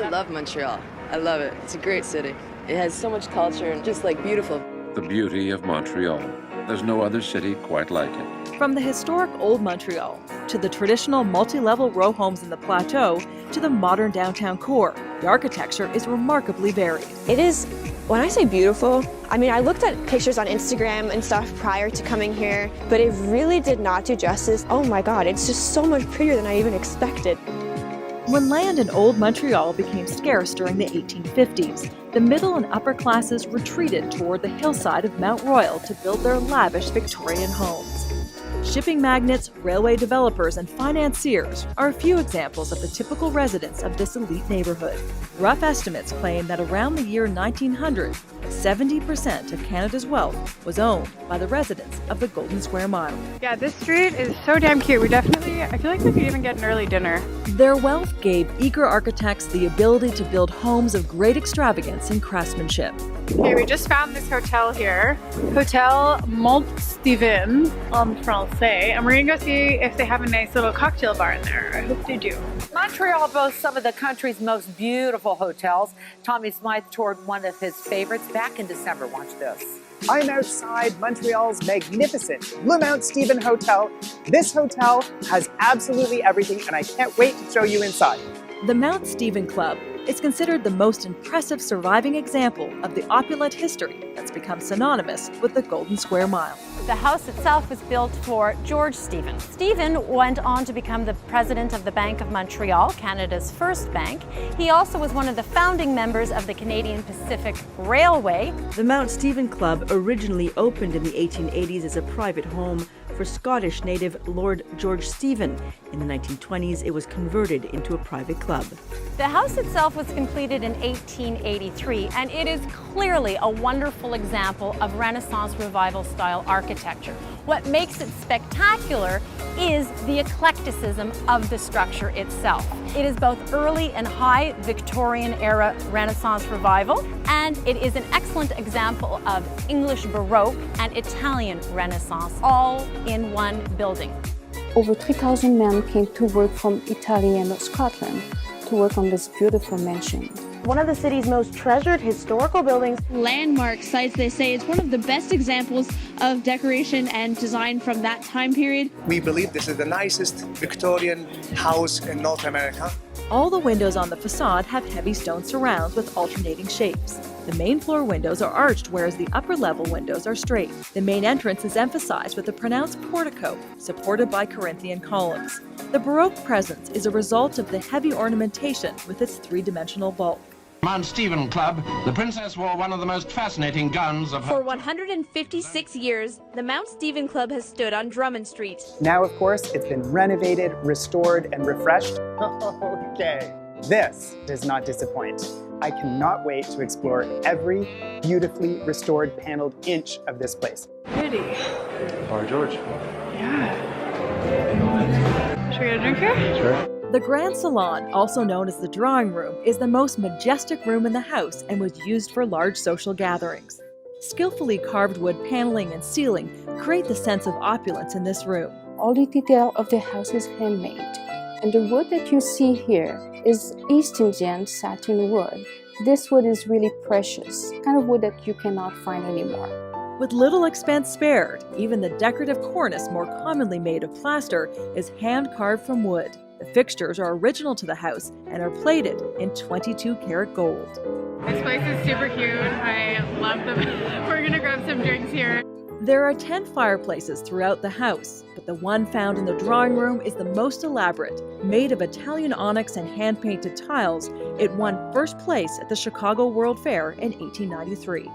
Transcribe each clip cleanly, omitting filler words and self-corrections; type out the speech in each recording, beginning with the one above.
I love Montreal. I love it. It's a great city. It has so much culture and just like beautiful. The beauty of Montreal. There's no other city quite like it. From the historic Old Montreal, to the traditional multi-level row homes in the Plateau, to the modern downtown core, the architecture is remarkably varied. It is, when I say beautiful, I mean, I looked at pictures on Instagram and stuff prior to coming here, but it really did not do justice. Oh my God, it's just so much prettier than I even expected. When land in Old Montreal became scarce during the 1850s, the middle and upper classes retreated toward the hillside of Mount Royal to build their lavish Victorian homes. Shipping magnates, railway developers, and financiers are a few examples of the typical residents of this elite neighborhood. Rough estimates claim that around the year 1900, 70% of Canada's wealth was owned by the residents of the Golden Square Mile. Yeah, this street is so damn cute. I feel like we could even get an early dinner. Their wealth gave eager architects the ability to build homes of great extravagance and craftsmanship. Okay, we just found this hotel here. Hotel Mont Steven en français. And we're gonna go see if they have a nice little cocktail bar in there. I hope they do. Montreal boasts some of the country's most beautiful hotels. Tommy Smythe toured one of his favorites back in December. Watch this. I'm outside Montreal's magnificent Le Mount Steven Hotel. This hotel has absolutely everything, and I can't wait to show you inside. The Mount Steven Club is considered the most impressive surviving example of the opulent history that's become synonymous with the Golden Square Mile. The house itself was built for George Steven. Steven went on to become the president of the Bank of Montreal, Canada's first bank. He also was one of the founding members of the Canadian Pacific Railway. The Mount Steven Club originally opened in the 1880s as a private home for Scottish native Lord George Steven. In the 1920s, it was converted into a private club. The house itself was completed in 1883, and it is clearly a wonderful example of Renaissance Revival style architecture. What makes it spectacular is the eclecticism of the structure itself. It is both early and high Victorian era Renaissance Revival, and it is an excellent example of English Baroque and Italian Renaissance, all in one building. Over 3,000 men came to work from Italy and Scotland to work on this beautiful mansion. One of the city's most treasured historical buildings. Landmark sites, they say, is one of the best examples of decoration and design from that time period. We believe this is the nicest Victorian house in North America. All the windows on the facade have heavy stone surrounds with alternating shapes. The main floor windows are arched, whereas the upper level windows are straight. The main entrance is emphasized with a pronounced portico, supported by Corinthian columns. The Baroque presence is a result of the heavy ornamentation with its three-dimensional bulk. Mount Steven Club, the princess wore one of the most fascinating gowns of her... For 156 years, the Mount Steven Club has stood on Drummond Street. Now, of course, it's been renovated, restored, and refreshed. Okay, this does not disappoint. I cannot wait to explore every beautifully restored paneled inch of this place. Pretty. Bar George. Yeah. Should we get a drink here? Sure. The Grand Salon, also known as the drawing room, is the most majestic room in the house and was used for large social gatherings. Skillfully carved wood paneling and ceiling create the sense of opulence in this room. All the detail of the house is handmade, and the wood that you see here is East Indian satin wood. This wood is really precious, kind of wood that you cannot find anymore. With little expense spared, even the decorative cornice, more commonly made of plaster, is hand-carved from wood. The fixtures are original to the house and are plated in 22-karat gold. This place is super cute. I love them. We're gonna grab some drinks here. There are 10 fireplaces throughout the house, but the one found in the drawing room is the most elaborate. Made of Italian onyx and hand-painted tiles, it won first place at the Chicago World Fair in 1893.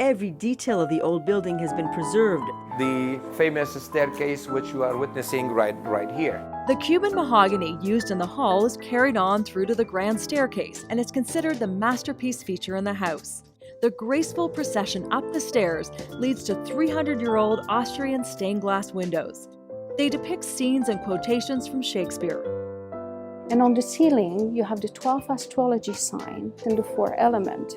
Every detail of the old building has been preserved. The famous staircase which you are witnessing right here. The Cuban mahogany used in the hall is carried on through to the grand staircase and is considered the masterpiece feature in the house. The graceful procession up the stairs leads to 300-year-old Austrian stained glass windows. They depict scenes and quotations from Shakespeare. And on the ceiling, you have the 12 astrology sign and the 4 elements.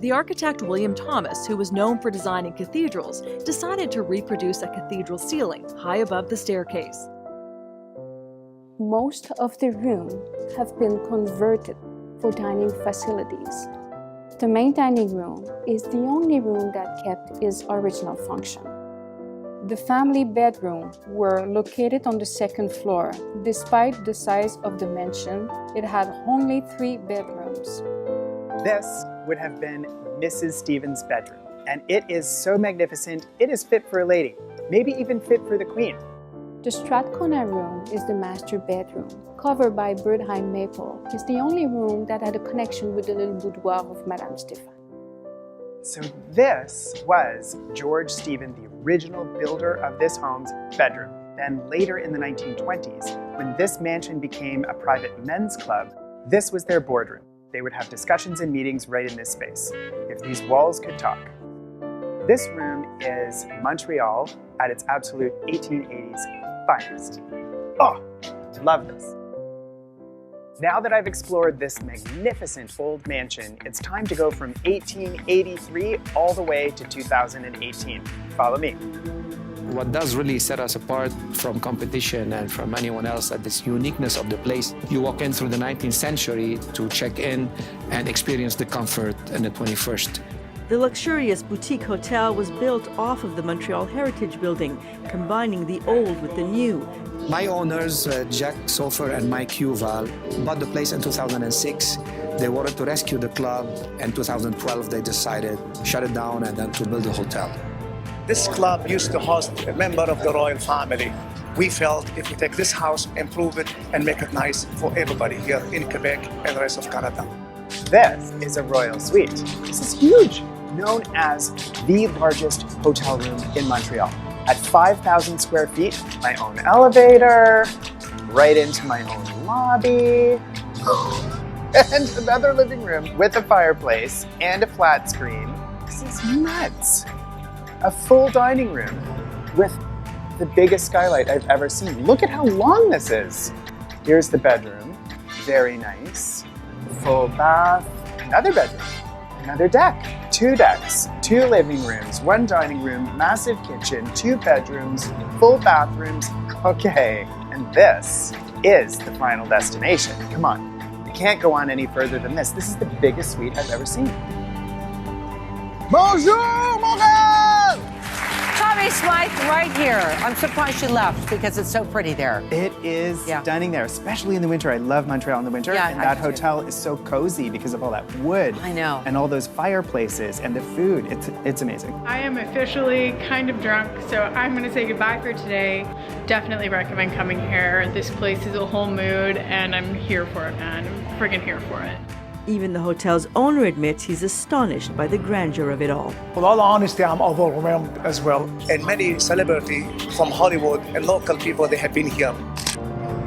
The architect William Thomas, who was known for designing cathedrals, decided to reproduce a cathedral ceiling high above the staircase. Most of the rooms have been converted for dining facilities. The main dining room is the only room that kept its original function. The family bedrooms were located on the second floor. Despite the size of the mansion, it had only 3 bedrooms. This would have been Mrs. Stevens' bedroom, and it is so magnificent, it is fit for a lady, maybe even fit for the queen. The Strathcona room is the master bedroom. Covered by birdheim maple, it's the only room that had a connection with the little boudoir of Madame Stéphane. So this was George Stephen, the original builder of this home's bedroom. Then later in the 1920s, when this mansion became a private men's club, this was their boardroom. They would have discussions and meetings right in this space, if these walls could talk. This room is Montreal at its absolute 1880s finest. Oh, love this. Now that I've explored this magnificent old mansion, it's time to go from 1883 all the way to 2018. Follow me. What does really set us apart from competition and from anyone else at this uniqueness of the place, you walk in through the 19th century to check in and experience the comfort in the 21st. The luxurious boutique hotel was built off of the Montreal Heritage Building, combining the old with the new. My owners, Jack Sofer and Mike Huval, bought the place in 2006. They wanted to rescue the club. In 2012, they decided to shut it down and then to build a hotel. This club used to host a member of the royal family. We felt if we take this house, improve it, and make it nice for everybody here in Quebec and the rest of Canada. This is a royal suite. This is huge, known as the largest hotel room in Montreal. At 5,000 square feet, my own elevator, right into my own lobby, and another living room with a fireplace and a flat screen. This is nuts. A full dining room with the biggest skylight I've ever seen. Look at how long this is. Here's the bedroom, very nice. Full bath, another bedroom, another deck, 2 decks, 2 living rooms, 1 dining room, massive kitchen, 2 bedrooms, full bathrooms. Okay, and this is the final destination. Come on, you can't go on any further than this. This is the biggest suite I've ever seen. Bonjour, Montréal! Tommy Smythe right here. I'm surprised she left because it's so pretty there. It is stunning there, especially in the winter. I love Montreal in the winter. Yeah, and I that do too. hotel is so cozy because of all that wood. I know. And all those fireplaces and the food. It's amazing. I am officially kind of drunk, so I'm going to say goodbye for today. Definitely recommend coming here. This place is a whole mood, and I'm here for it, man. I'm friggin' here for it. Even the hotel's owner admits he's astonished by the grandeur of it all. With all honesty, I'm overwhelmed as well. And many celebrities from Hollywood and local people, they have been here.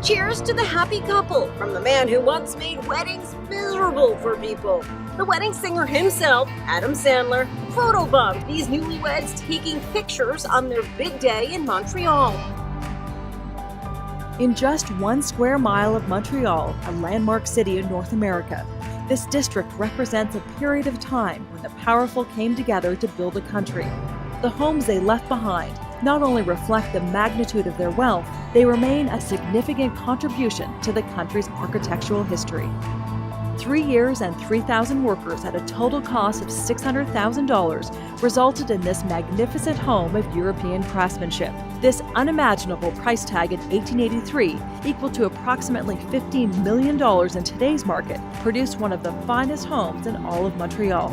Cheers to the happy couple from the man who once made weddings miserable for people. The wedding singer himself, Adam Sandler, photobombed these newlyweds taking pictures on their big day in Montreal. In just 1 square mile of Montreal, a landmark city in North America, this district represents a period of time when the powerful came together to build a country. The homes they left behind not only reflect the magnitude of their wealth, they remain a significant contribution to the country's architectural history. 3 years and 3,000 workers at a total cost of $600,000 resulted in this magnificent home of European craftsmanship. This unimaginable price tag in 1883, equal to approximately $15 million in today's market, produced one of the finest homes in all of Montreal.